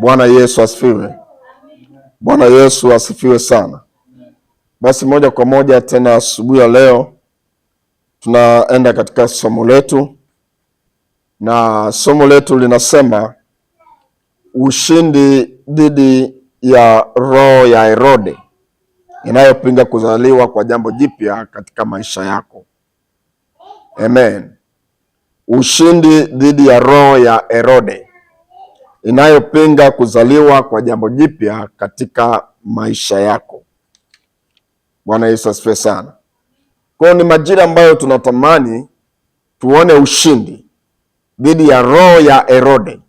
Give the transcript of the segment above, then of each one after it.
Bwana Yesu asifiwe. Bwana Yesu asifiwe sana. Basi moja kwa moja tena asubuhi ya leo tunaenda katika somo letu, na somo letu linasema ushindi dhidi ya roho ya Herode inayopinga kuzaliwa kwa jambo jipya katika maisha yako. Amen. Ushindi dhidi ya roho ya Herode inayopinga kuzaliwa kwa jambo jipya katika maisha yako. Bwana Yesu asifiwe sana. Kwa ni majira ambayo tunatamani tuone ushindi dhidi ya roho ya Herode.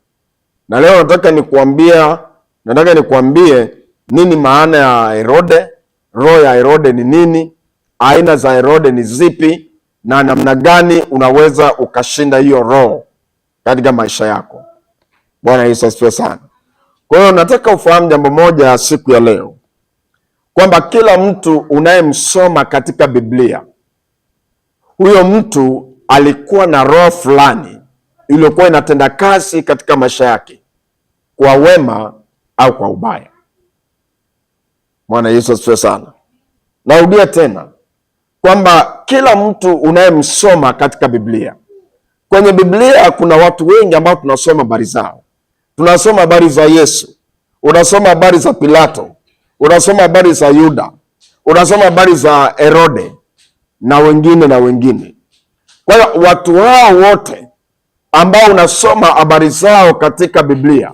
Na leo nataka nikuambie nini maana ya Herode, roho ya Herode ni nini, aina za Herode ni zipi, na namna gani unaweza ukashinda hiyo roho katika maisha yako. Bwana Yesu asifiwe sana. Kwa hiyo nataka ufahamu jambo moja siku ya leo, kwamba kila mtu unayemsoma katika Biblia, huyo mtu alikuwa na roho fulani iliyokuwa inatenda kazi katika maisha yake, kwa wema au kwa ubaya. Bwana Yesu asifiwe sana. Narudia tena kwamba kila mtu unayemsoma katika Biblia, kwenye Biblia kuna watu wengi ambao tunasoma habari zao. Tunasoma habari za Yesu, unasoma habari za Pilato, unasoma habari za Yuda, unasoma habari za Herode na wengine. Kwa hiyo watu hao wote ambao unasoma habari zao katika Biblia,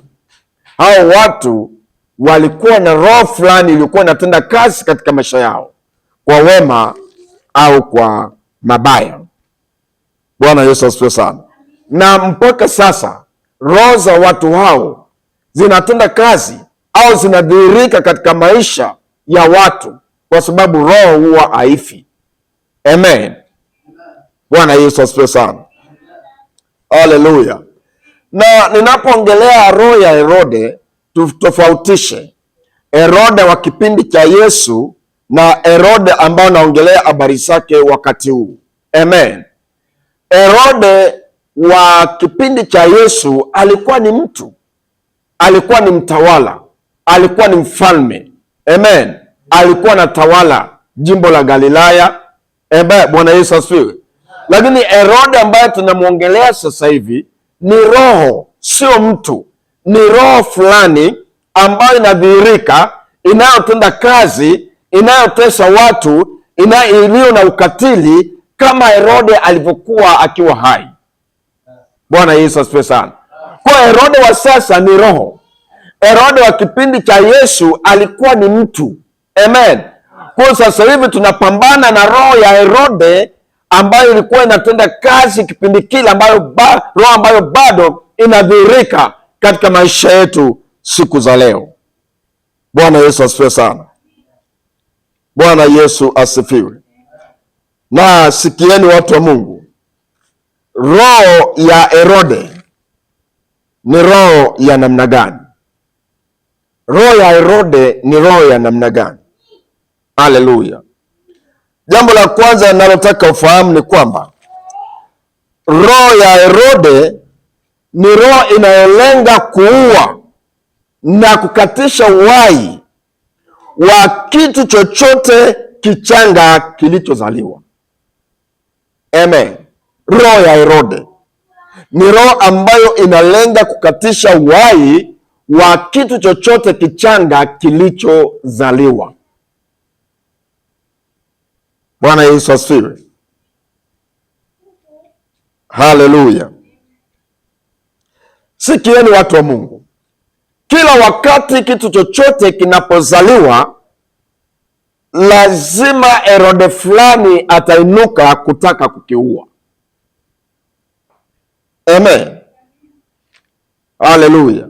hao watu walikuwa na roho fulani iliyokuwa inatenda kazi katika maisha yao, kwa wema au kwa mabaya. Bwana Yesu asifiwe sana. Na mpaka sasa roho za watu hao zinatenda kazi au zinadhihirika katika maisha ya watu, kwa sababu roho huwa haifi. Amen. Bwana Yesu asifiwe sana. Haleluya. Na ninapoongelea roho ya Herode, tofautishe Herode wa kipindi cha Yesu na Herode ambao naongelea habari zake wakati huu. Amen. Herode wa kipindi cha Yesu alikuwa ni mtu, alikuwa ni mtawala, alikuwa ni mfalme. Amen. Alikuwa na tawala jimbo la Galilaya. Amen. Bwana Yesu asifiwe. Lakini Herode ambaye tunamwongelea sasa hivi ni roho, sio mtu. Ni roho fulani ambayo inadhihirika, inayotenda kazi, inayotesa watu, iliyo na ukatili kama Herode alivyokuwa akiwa hai. Bwana Yesu asifiwe sana. Kwa Herode wa sasa ni roho. Herode wa kipindi cha Yesu alikuwa ni mtu. Amen. Kwa sasa hivi tunapambana na roho ya Herode ambayo ilikuwa inatenda kazi kipindi kile, roho ambayo bado inadhihirika katika maisha yetu siku za leo. Bwana Yesu asifiwe sana. Bwana Yesu asifiwe. Na sikieni watu wa Mungu, roho ya Herode ni roho ya namna gani? Roho ya Herode ni roho ya namna gani? Haleluya. Jambo la kwanza ninalotaka ufahamu ni kwamba roho ya Herode ni roho inayolenga kuua na kukatisha uhai wa kitu chochote kichanga kilichozaliwa. Amen. Roho ya Herode ni roho ambayo inalenga kukatisha uhai wa kitu chochote kichanga kilichozaliwa. Bwana Yesu asifiwe. Haleluya. Sikieni watu wa Mungu, kila wakati kitu chochote kinapozaliwa, lazima Herode fulani atainuka kutaka kukiua. Amen. Haleluya.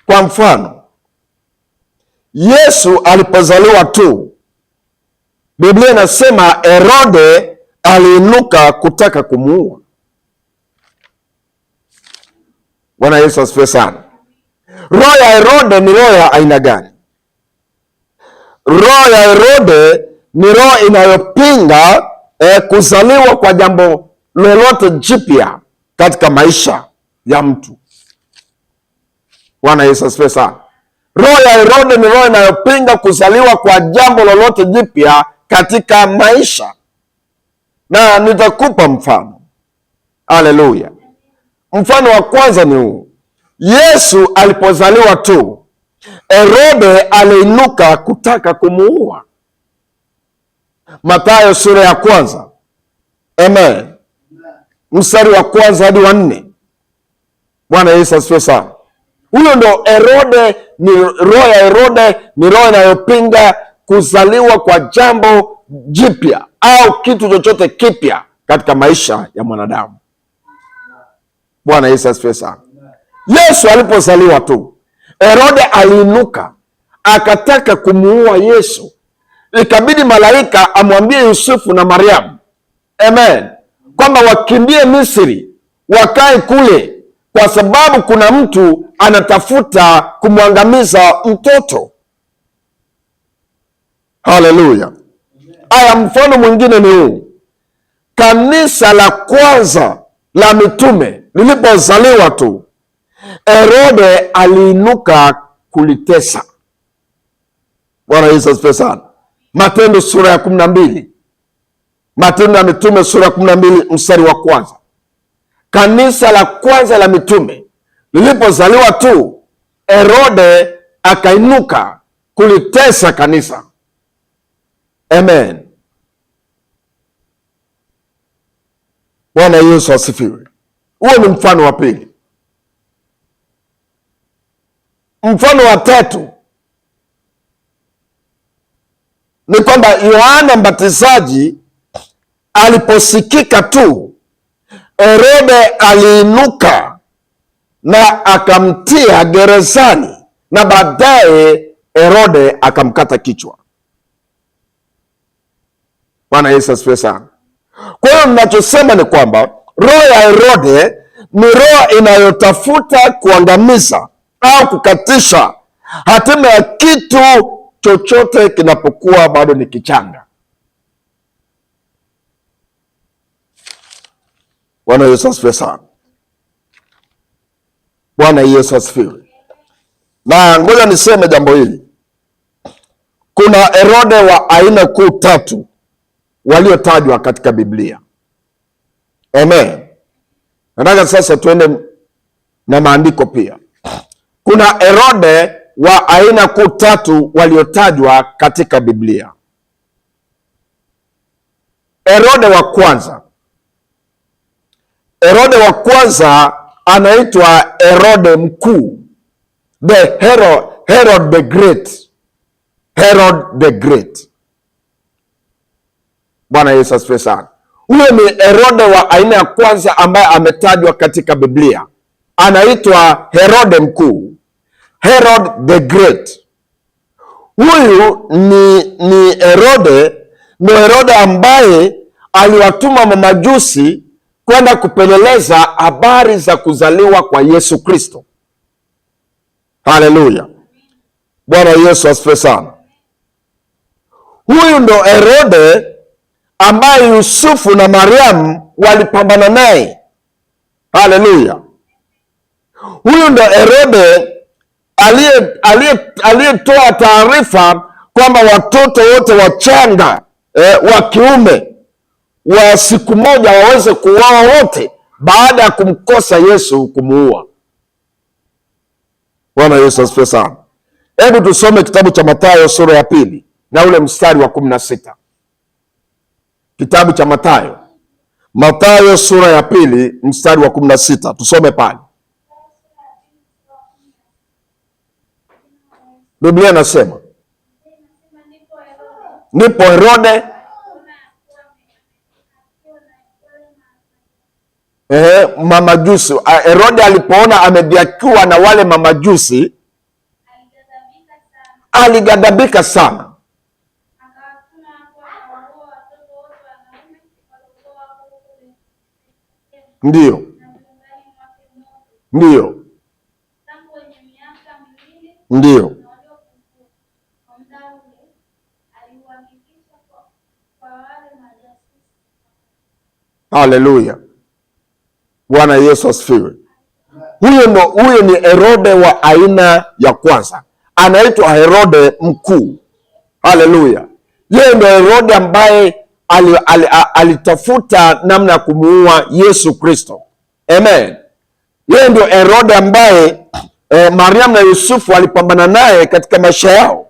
Kwa mfano, Yesu alipozaliwa tu, Biblia inasema Herode aliinuka kutaka kumuua. Bwana Yesu asifiwe sana. Roho ya Herode ni roho ya aina gani? Roho ya Herode ni roho inayopinga kuzaliwa kwa jambo lolote jipya katika maisha ya mtu. Bwana Yesu asifiwe sana. Roho ya Herode ni roho inayopinga kuzaliwa kwa jambo lolote jipya katika maisha, na nitakupa mfano. Haleluya. Mfano wa kwanza ni huu. Yesu alipozaliwa tu, Herode aliinuka kutaka kumuua. Mathayo sura ya kwanza, amen, mstari wa kwanza hadi wa 4. Bwana Yesu asifiwe sana. Huyo ndo Herode. Ni roho ya Herode ni roho inayopinga kuzaliwa kwa jambo jipya au kitu chochote kipya katika maisha ya mwanadamu. Bwana Yesu asifiwe sana. Yesu alipozaliwa tu, Herode aliinuka akataka kumuua Yesu. Ikabidi malaika amwambie Yusufu na Mariamu, amen, kwamba wakimbie Misri, wakae kule, kwa sababu kuna mtu anatafuta kumwangamiza mtoto. Haleluya. Aya, mfano mwingine ni huu. Kanisa la kwanza la mitume lilipozaliwa tu, Herode aliinuka kulitesa. Bwana Yesu asifiwe sana. Matendo sura ya 12. Matendo ya Mitume sura ya 12 mstari wa kwanza. Kanisa la kwanza la mitume lilipozaliwa tu, Herode akainuka kulitesa kanisa. Amen. Bwana Yesu asifiwe. Huo ni mfano wa pili. Mfano wa tatu ni kwamba Yohana Mbatizaji aliposikika tu, Herode aliinuka na akamtia gerezani, na baadaye Herode akamkata kichwa. Bwana Yesu asifiwe sana. Kwa hiyo ninachosema ni kwamba roho ya Herode ni roho inayotafuta kuangamiza au kukatisha hatima ya kitu chochote kinapokuwa bado ni kichanga. Bwana Yesu asifiwe sana. Bwana Yesu asifiwe. Na ngoja niseme jambo hili. Kuna Herode wa aina kuu tatu waliotajwa katika Biblia. Amen. Nataka sasa tuende na maandiko pia. Kuna Herode wa aina kuu tatu waliotajwa katika Biblia. Herode wa kwanza. Herode wa kwanza anaitwa Herode mkuu. Herod the Great. Herod the Great. Bwana Yesu asifiwe sana. Huyo ni Herode wa aina ya kwanza ambaye ametajwa katika Biblia. Anaitwa Herode mkuu. Herod the Great. Huyu ni Herode ambaye aliwatuma mamajusi kwenda kupeleleza habari za kuzaliwa kwa Yesu Kristo. Haleluya. Bwana Yesu asifiwe sana. Huyu ndo Herode ambaye Yusufu na Mariamu walipambana naye. Haleluya. Huyu ndo Herode aliyetoa taarifa kwamba watoto wote wachanga wa kiume wa siku moja waweze kuuawa wote, baada ya kumkosa Yesu kumuua. Bwana Yesu asifiwe sana. Hebu tusome kitabu cha Mathayo sura ya 2 na ule mstari wa 16. Kitabu cha Mathayo sura ya 2 mstari wa 16. Tusome pale. Biblia inasema, ndipo Herode mamajusi. Herode alipoona amedhiakiwa na wale mamajusi, alighadhabika sana. Ndiyo. Haleluya. Bwana Yesu asifiwe. Huyo ni Herode wa aina ya kwanza, anaitwa Herode mkuu. Haleluya! Yeye ndio Herode ambaye alitafuta namna ya kumuua Yesu Kristo. Amen. Yeye ndio Herode ambaye Mariamu na Yusufu walipambana naye katika maisha yao.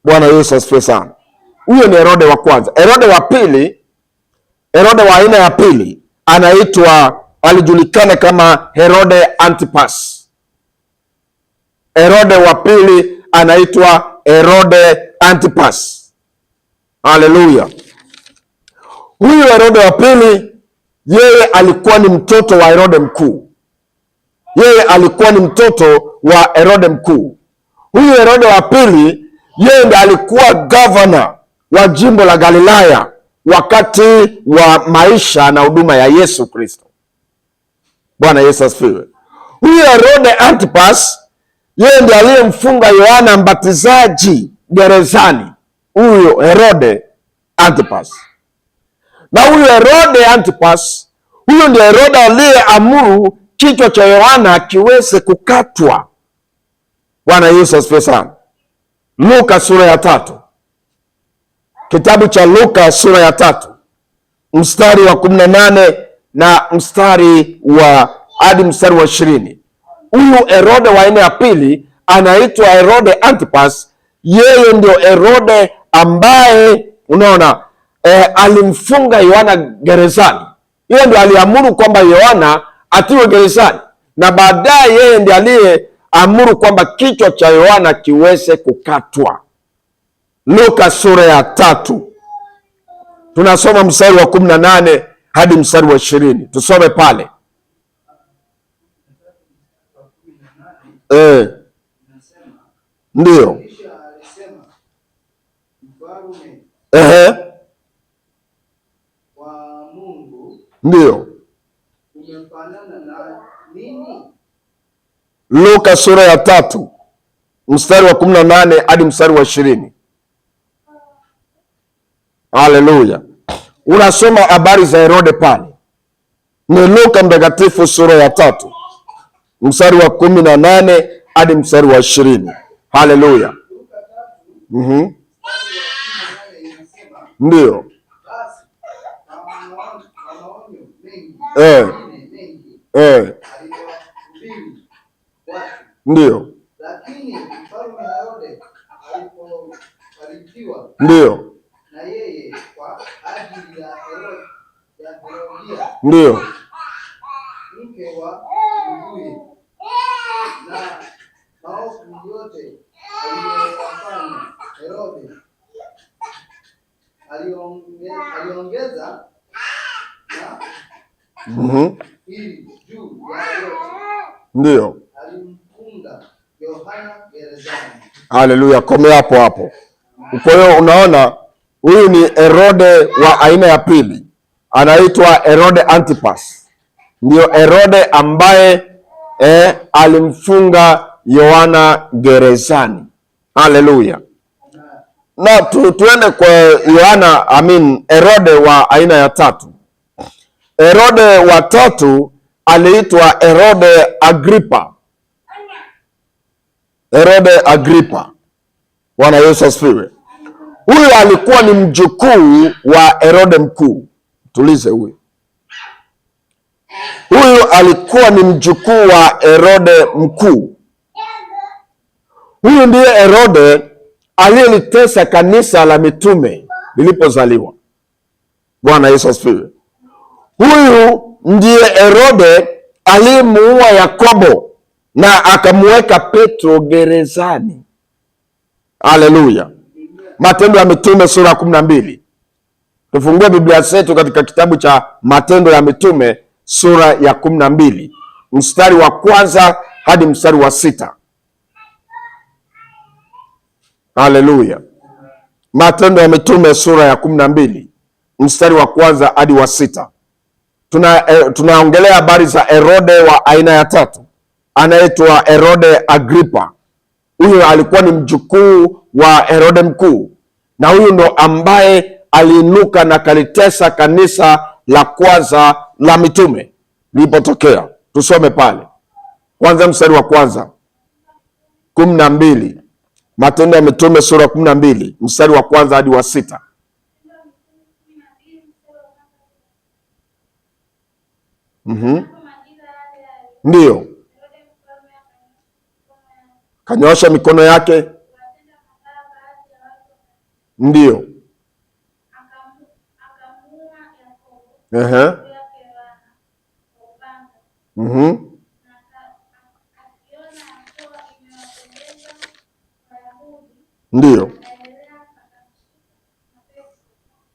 Bwana Yesu asifiwe sana. Huyo ni Herode wa kwanza. Herode wa pili, Herode wa aina ya pili alijulikana kama Herode Antipas. Herode wa pili anaitwa Herode Antipas. Haleluya. Huyu Herode wa pili, yeye alikuwa ni mtoto wa Herode mkuu. Yeye alikuwa ni mtoto wa Herode mkuu. Huyu Herode wa pili, yeye ndiye alikuwa governor wa jimbo la Galilaya wakati wa maisha na huduma ya Yesu Kristo. Bwana Yesu asifiwe. Huyu Herode Antipas, yeye ndiye aliyemfunga Yohana Mbatizaji gerezani. Huyo Herode Antipas. Na huyu Herode Antipas, huyo ndiye Herode aliyeamuru kichwa cha Yohana kiweze kukatwa. Bwana Yesu asifiwe sana. Luka sura ya 3. Kitabu cha Luka sura ya 3 mstari wa 18 na mstari hadi mstari wa 20. Huyu Herode wa aina ya pili anaitwa Herode Antipas. Yeye ndio Herode ambaye unaona alimfunga Yohana gerezani. Yeye ndio aliamuru kwamba Yohana atiwe gerezani, na baadaye yeye ndiye aliyeamuru kwamba kichwa cha Yohana kiweze kukatwa. Luka sura ya 3 tunasoma mstari wa 18 hadi mstari wa 20. Tusome pale. Ndio. Ndio. Luka sura ya 3 mstari wa 18 hadi mstari wa 20. Haleluya. Unasoma habari za Herode pale. Ni Luka mtakatifu sura ya 3 mstari wa 18 hadi mstari wa 20. Haleluya. Ndio. Ndio. Lakini mfalme Herode alipofarijiwa ndio na yeye kwa ajili ya Herodia ndio mke wa nduguye, na maovu yote aliyofanya Herode aliongeza na hili juu ya yote, ndio alimfunga Yohana gerezani. Haleluya, komea hapo hapo. Kwa hiyo unaona huyu ni Herode wa aina ya pili, anaitwa Herode Antipas. Ndio Herode ambaye alimfunga Yohana gerezani. Haleluya. Na tuende kwa Herode wa aina ya tatu. Herode wa tatu aliitwa Herode Agripa. Herode Agripa. Bwana Yesu asifiwe. Huyu alikuwa ni mjukuu wa Herode mkuu. Tulize huyu. Huyu alikuwa ni mjukuu wa Herode mkuu. Huyu ndiye Herode aliyelitesa kanisa la mitume lilipozaliwa. Bwana Yesu asifiwe. Huyu ndiye Herode aliyemuua Yakobo na akamuweka Petro gerezani. Haleluya. Matendo ya Mitume sura 12. Tufungue Biblia zetu katika kitabu cha Matendo ya Mitume sura ya 12 mstari wa kwanza hadi mstari wa 6. Haleluya. Matendo ya Mitume sura ya 12 mstari wa kwanza hadi wa 6. Tunaongelea habari za Herode wa aina ya tatu, anaitwa Herode Agripa. Huyu alikuwa ni mjukuu wa Herode mkuu, na huyu ndo ambaye aliinuka na kalitesa kanisa la kwanza la mitume lilipotokea. Tusome pale kwanza mstari wa kwanza 12, Matendo ya Mitume sura 12 mstari wa kwanza hadi wa 6. Ndiyo, kanyoosha mikono yake. Ndiyo. Ndiyo.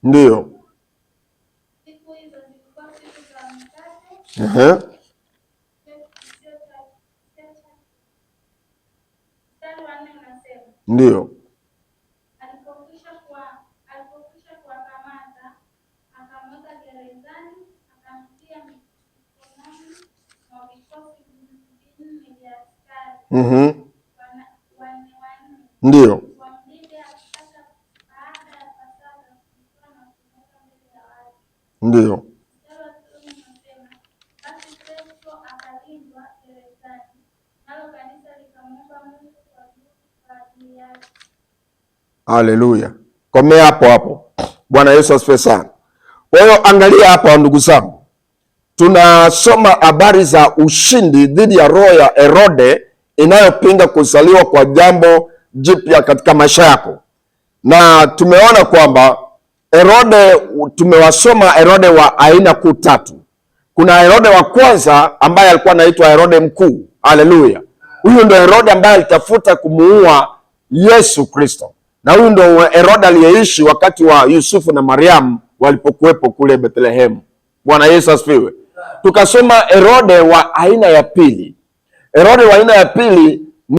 Ndiyo. Ndiyo. Ndiyo. Ndiyo. Haleluya. Komea hapo hapo. Bwana Yesu asifiwe sana. Kwa hiyo angalia hapa ndugu zangu, tunasoma habari za ushindi dhidi ya roho ya Herode inayopinga kuzaliwa kwa jambo jipya katika maisha yako. Na tumeona kwamba Herode, tumewasoma Herode wa aina kuu tatu. Kuna Herode wa kwanza ambaye alikuwa anaitwa Herode mkuu. Haleluya. Huyu ndio Herode ambaye alitafuta kumuua Yesu Kristo. Na huyu ndio Herode aliyeishi wakati wa Yusufu na Mariamu walipokuwepo kule Bethlehemu. Bwana Yesu asifiwe. Tukasoma Herode wa aina ya pili. Herode wa aina ya pili